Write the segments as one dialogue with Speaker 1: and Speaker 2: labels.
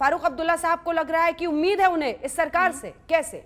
Speaker 1: फारूक अब्दुल्ला साहब को लग रहा है कि उम्मीद है उन्हें इस सरकार से, कैसे?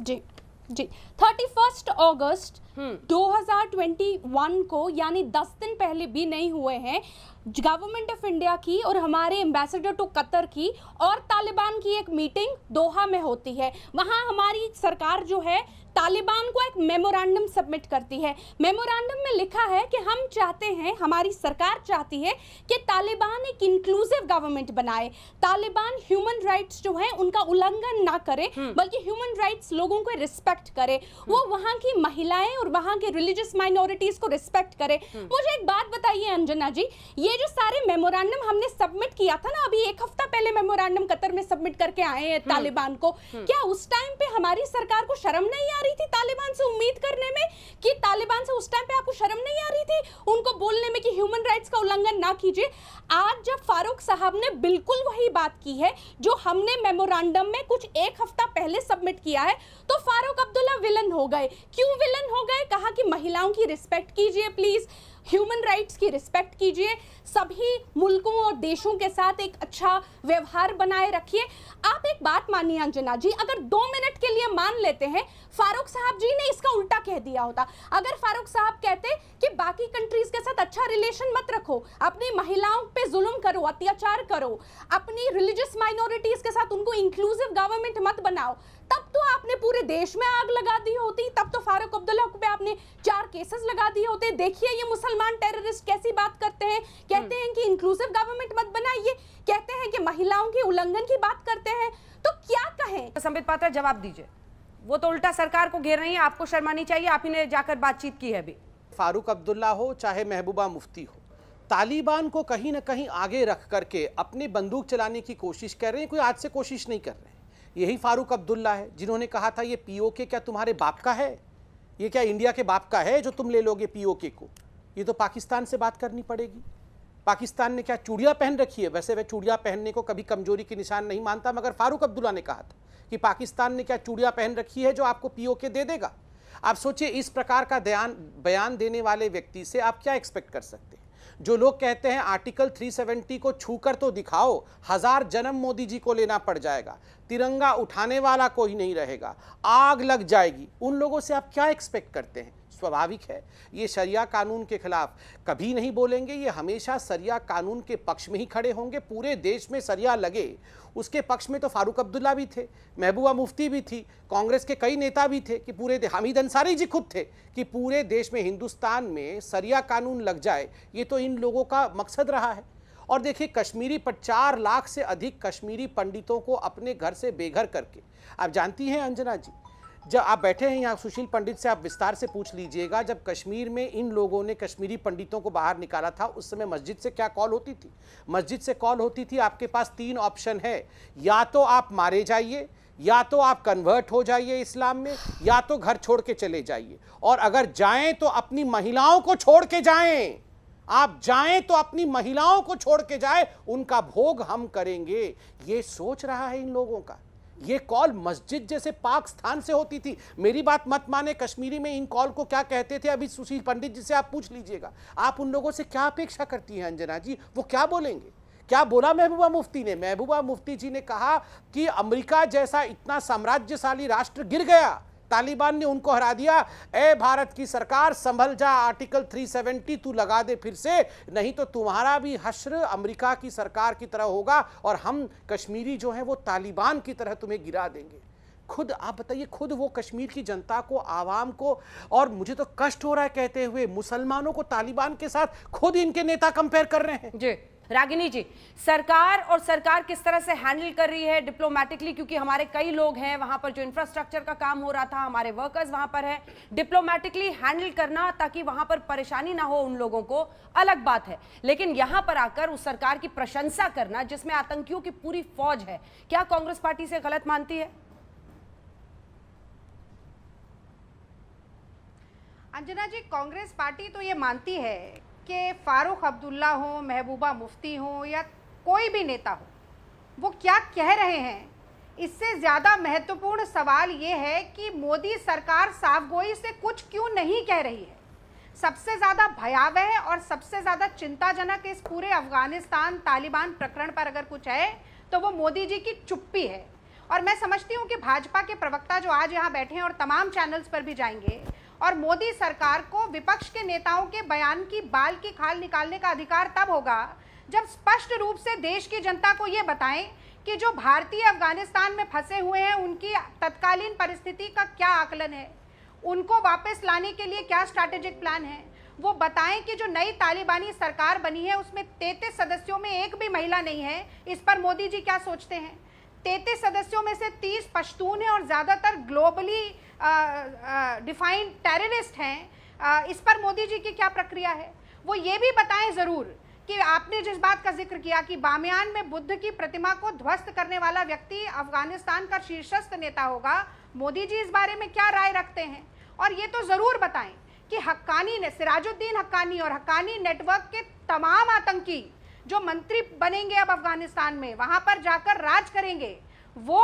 Speaker 2: जी जी 31 अगस्त 2021 को, यानी 10 दिन पहले भी नहीं हुए हैं, गवर्नमेंट ऑफ इंडिया की और हमारे एम्बेसडर टू कतर की और तालिबान की एक मीटिंग दोहा में होती है। वहां हमारी सरकार जो है तालिबान को एक मेमोरेंडम सबमिट करती है। मेमोरेंडम में लिखा है कि हम चाहते हैं, हमारी सरकार चाहती है कि तालिबान एक इंक्लूसिव गवर्नमेंट बनाए, तालिबान ह्यूमन राइट्स जो है उनका उल्लंघन ना करे, बल्कि ह्यूमन राइट्स लोगों को रिस्पेक्ट करे, वो वहां की महिलाएं और वहां के रिलीजियस माइनॉरिटीज को रिस्पेक्ट करे। मुझे एक बात बताइए अंजना जी, ये जो सारे मेमोरेंडम हमने सबमिट किया था ना, अभी एक हफ्ता पहले मेमोरेंडम कतर में सबमिट करके आए हैं तालिबान को, क्या उस टाइम पे हमारी सरकार को शर्म नहीं आ रही थी तालिबान से उम्मीद करने में? कि तालिबान से उस टाइम पे आपको शर्म नहीं आ रही थी उनको बोलने में कि ह्यूमन राइट्स का उल्लंघन ना कीजिए? आज जब फारूक साहब ने बिल्कुल वही बात की है जो हमने मेमोरेंडम में कुछ एक हफ्ता पहले सबमिट किया है, तो फारूक अब्दुल्ला विलन हो गए। क्यों विलन हो गए? कहा कि महिलाओं की रिस्पेक्ट कीजिए, प्लीज ह्यूमन राइट्स की रिस्पेक्ट कीजिए, सभी मुल्कों और देशों के साथ एक अच्छा व्यवहार बनाए रखिए। आप एक बात मानिए अंजना जी, अगर 2 मिनट के लिए मान लेते हैं फारूक साहब जी ने इसका उल्टा कह दिया होता, अगर फारूक साहब कहते कि बाकी कंट्रीज के साथ अच्छा रिलेशन मत रखो, अपनी महिलाओं पे जुल्म करो, अत्याचार करो, अपनी रिलीजियस माइनॉरिटीज के साथ उनको इंक्लूसिव गवर्नमेंट मत बनाओ, तब तो आपने पूरे देश में आग लगा दी होती, तब तो फारूक अब्दुल्ला पे आपने 4 केसेस लगा दिए होते। देखिए ये मुसलमान टेररिस्ट कैसी बात करते हैं, कहते हैं कि इंक्लूसिव गवर्नमेंट मत बनाइए, कहते हैं कि महिलाओं के उल्लंघन की बात करते हैं, तो क्या कहें?
Speaker 1: संबित पात्रा जवाब दीजिए, वो तो उल्टा सरकार को घेर रही है, आपको शर्मानी चाहिए, आप ही ने जाकर बातचीत की है अभी।
Speaker 3: फारूक अब्दुल्ला हो चाहे महबूबा मुफ्ती हो, तालिबान को कहीं ना कहीं आगे रख करके अपनी बंदूक चलाने की कोशिश कर रहे हैं, कोई आज से कोशिश नहीं कर रहे हैं। यही फारूक अब्दुल्ला है जिन्होंने कहा था ये पीओके क्या तुम्हारे बाप का है, ये क्या इंडिया के बाप का है जो तुम ले लोगे पीओके को? ये तो पाकिस्तान से बात करनी पड़ेगी। पाकिस्तान ने क्या चूड़ियाँ पहन रखी है? वैसे वह चूड़ियाँ पहनने को कभी कमजोरी के निशान नहीं मानता, मगर फारूक अब्दुल्ला ने कहा था कि पाकिस्तान ने क्या चूड़ियाँ पहन रखी है जो आपको पीओके दे देगा? आप सोचिए, इस प्रकार का बयान देने वाले व्यक्ति से आप क्या एक्सपेक्ट कर सकते हैं? जो लोग कहते हैं आर्टिकल 370 को छूकर तो दिखाओ, 1000 जन्म मोदी जी को लेना पड़ जाएगा, तिरंगा उठाने वाला कोई नहीं रहेगा, आग लग जाएगी, उन लोगों से आप क्या एक्सपेक्ट करते हैं? स्वाभाविक है ये शरिया कानून के खिलाफ कभी नहीं बोलेंगे, ये हमेशा शरिया कानून के पक्ष में ही खड़े होंगे। पूरे देश में शरिया लगे उसके पक्ष में तो फारूक अब्दुल्ला भी थे, महबूबा मुफ्ती भी थी, कांग्रेस के कई नेता भी थे, कि पूरे हामिद अंसारी जी खुद थे कि पूरे देश में हिंदुस्तान में शरिया कानून लग जाए, ये तो इन लोगों का मकसद रहा है। और देखिए कश्मीरी पर 4 लाख से अधिक कश्मीरी पंडितों को अपने घर से बेघर करके, आप जानती हैं अंजना जी, जब आप बैठे हैं यहाँ सुशील पंडित से आप विस्तार से पूछ लीजिएगा, जब कश्मीर में इन लोगों ने कश्मीरी पंडितों को बाहर निकाला था उस समय मस्जिद से क्या कॉल होती थी? मस्जिद से कॉल होती थी आपके पास 3 ऑप्शन है, या तो आप मारे जाइए, या तो आप कन्वर्ट हो जाइए इस्लाम में, या तो घर छोड़ के चले जाइए, और अगर जाएं तो अपनी महिलाओं को छोड़ के जाएं, आप जाएं तो अपनी महिलाओं को छोड़ के जाएं, उनका भोग हम करेंगे। ये सोच रहा है इन लोगों का। ये कॉल मस्जिद जैसे पाक स्थान से होती थी। मेरी बात मत माने, कश्मीरी में इन कॉल को क्या कहते थे अभी सुशील पंडित जी से आप पूछ लीजिएगा। आप उन लोगों से क्या अपेक्षा करती हैं अंजना जी? वो क्या बोलेंगे? क्या बोला महबूबा मुफ्ती ने? महबूबा मुफ्ती जी ने कहा कि अमेरिका जैसा इतना साम्राज्यशाली राष्ट्र गिर गया, तालिबान ने उनको हरा दिया, ए भारत की सरकार संभल जा, आर्टिकल 370 तू लगा दे फिर से, नहीं तो तुम्हारा भी हश्र अमेरिका की सरकार की तरह होगा और हम कश्मीरी जो है वो तालिबान की तरह तुम्हें गिरा देंगे। खुद आप बताइए, खुद वो कश्मीर की जनता को, आवाम को, और मुझे तो कष्ट हो रहा है कहते हुए, मुसलमानों को तालिबान के साथ खुद इनके नेता कंपेयर कर रहे हैं।
Speaker 1: जी रागिनी जी, सरकार किस तरह से हैंडल कर रही है डिप्लोमेटिकली, क्योंकि हमारे कई लोग हैं वहां पर, जो इंफ्रास्ट्रक्चर का काम हो रहा था, हमारे वर्कर्स वहां पर हैं, डिप्लोमेटिकली हैंडल करना ताकि वहां पर परेशानी ना हो उन लोगों को, अलग बात है, लेकिन यहां पर आकर उस सरकार की प्रशंसा करना जिसमें आतंकियों की पूरी फौज है, क्या कांग्रेस पार्टी से गलत मानती है?
Speaker 4: अंजना जी, कांग्रेस पार्टी तो ये मानती है कि फारूक अब्दुल्ला हो, महबूबा मुफ्ती हो, या कोई भी नेता हो, वो क्या कह रहे हैं, इससे ज़्यादा महत्वपूर्ण सवाल ये है कि मोदी सरकार साफगोई से कुछ क्यों नहीं कह रही है। सबसे ज्यादा भयावह और सबसे ज्यादा चिंताजनक इस पूरे अफगानिस्तान तालिबान प्रकरण पर अगर कुछ है तो वो मोदी जी की चुप्पी है। और मैं समझती हूँ कि भाजपा के प्रवक्ता जो आज यहाँ बैठे हैं और तमाम चैनल्स पर भी जाएंगे, और मोदी सरकार को विपक्ष के नेताओं के बयान की बाल की खाल निकालने का अधिकार तब होगा जब स्पष्ट रूप से देश की जनता को ये बताएं कि जो भारतीय अफगानिस्तान में फंसे हुए हैं उनकी तत्कालीन परिस्थिति का क्या आकलन है, उनको वापस लाने के लिए क्या स्ट्रैटेजिक प्लान है। वो बताएं कि जो नई तालिबानी सरकार बनी है उसमें 33 सदस्यों में एक भी महिला नहीं है, इस पर मोदी जी क्या सोचते हैं। 33 सदस्यों में से 30 पश्तून हैं और ज़्यादातर ग्लोबली डिफाइंड टेररिस्ट हैं। इस पर मोदी जी की क्या प्रक्रिया है। वो ये भी बताएं ज़रूर कि आपने जिस बात का जिक्र किया कि बामियान में बुद्ध की प्रतिमा को ध्वस्त करने वाला व्यक्ति अफगानिस्तान का शीर्षस्थ नेता होगा, मोदी जी इस बारे में क्या राय रखते हैं। और ये तो ज़रूर बताएं कि हक्कानी ने सिराजुद्दीन हक्कानी और हक्कानी नेटवर्क के तमाम आतंकी जो मंत्री बनेंगे अब अफगानिस्तान में, वहां पर जाकर राज करेंगे, वो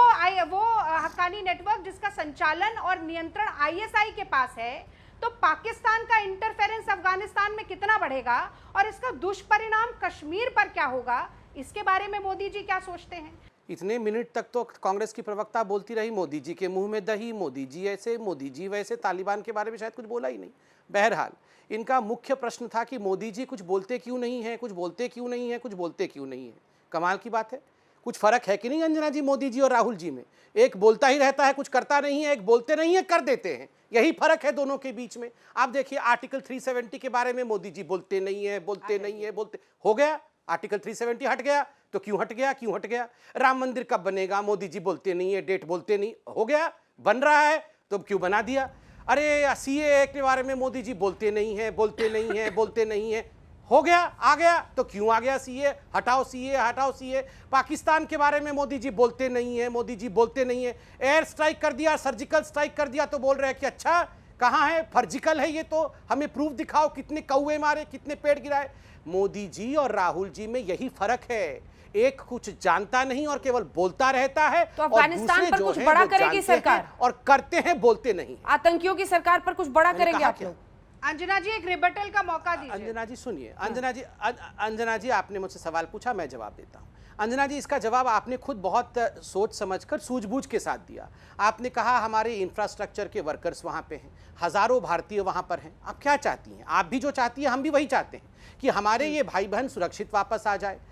Speaker 4: हक्कानी नेटवर्क जिसका संचालन और नियंत्रण आईएसआई के पास है, तो पाकिस्तान का इंटरफेरेंस अफगानिस्तान में कितना बढ़ेगा और इसका दुष्परिणाम कश्मीर पर क्या होगा, इसके बारे में मोदी जी क्या सोचते हैं।
Speaker 3: इतने मिनट तक तो कांग्रेस की प्रवक्ता बोलती रही मोदी जी के मुंह में दही, मोदी जी ऐसे, मोदी जी वैसे, तालिबान के बारे में शायद कुछ बोला ही नहीं। बहरहाल इनका मुख्य प्रश्न था कि मोदी जी कुछ बोलते क्यों नहीं है, कुछ बोलते क्यों नहीं है, कुछ बोलते क्यों नहीं है। कमाल की बात है, कुछ फर्क है कि नहीं अंजना जी मोदी जी और राहुल जी में। एक बोलता ही रहता है, कुछ करता नहीं है, एक बोलते नहीं है, कर देते हैं। यही फर्क है दोनों के बीच में। आप देखिए आर्टिकल 370 के बारे में मोदी जी बोलते नहीं है, बोलते नहीं है, बोलते हो गया। आर्टिकल 370 हट गया तो क्यों हट गया, क्यों हट गया। राम मंदिर कब बनेगा, मोदी जी बोलते नहीं है, डेट बोलते नहीं, हो गया, बन रहा है तो क्यों बना दिया। अरे सीए के बारे में मोदी जी बोलते नहीं है, बोलते नहीं है, बोलते नहीं है, हो गया, आ गया तो क्यों आ गया सीए, हटाओ सीए, हटाओ सीए। पाकिस्तान के बारे में मोदी जी बोलते नहीं है, मोदी जी बोलते नहीं है। एयर स्ट्राइक कर दिया, सर्जिकल स्ट्राइक कर दिया तो बोल रहे हैं कि अच्छा कहाँ है, फर्जिकल है ये, तो हमें प्रूफ दिखाओ, कितने कौवे मारे, कितने पेड़ गिराए। मोदी जी और राहुल जी में यही फर्क है, एक कुछ जानता नहीं और केवल बोलता रहता है,
Speaker 1: तो अफगानिस्तान पर कुछ बड़ा करेगी सरकार
Speaker 3: और करते हैं, बोलते नहीं।
Speaker 1: आतंकियों की सरकार पर कुछ बड़ा करेंगे आप लोग।
Speaker 4: अंजना जी एक रिबटल का मौका दीजिए।
Speaker 3: अंजना जी सुनिए, अंजना जी आपने मुझसे सवाल पूछा, मैं जवाब देता हूँ। अंजना जी इसका जवाब आपने खुद बहुत सोच समझकर सूझबूझ के साथ दिया। आपने कहा हमारे इंफ्रास्ट्रक्चर के वर्कर्स वहाँ पे हैं, हजारों भारतीय वहाँ पर हैं। आप क्या चाहती हैं, आप भी जो चाहती हैं हम भी वही चाहते हैं कि हमारे ये भाई बहन सुरक्षित वापस आ जाए।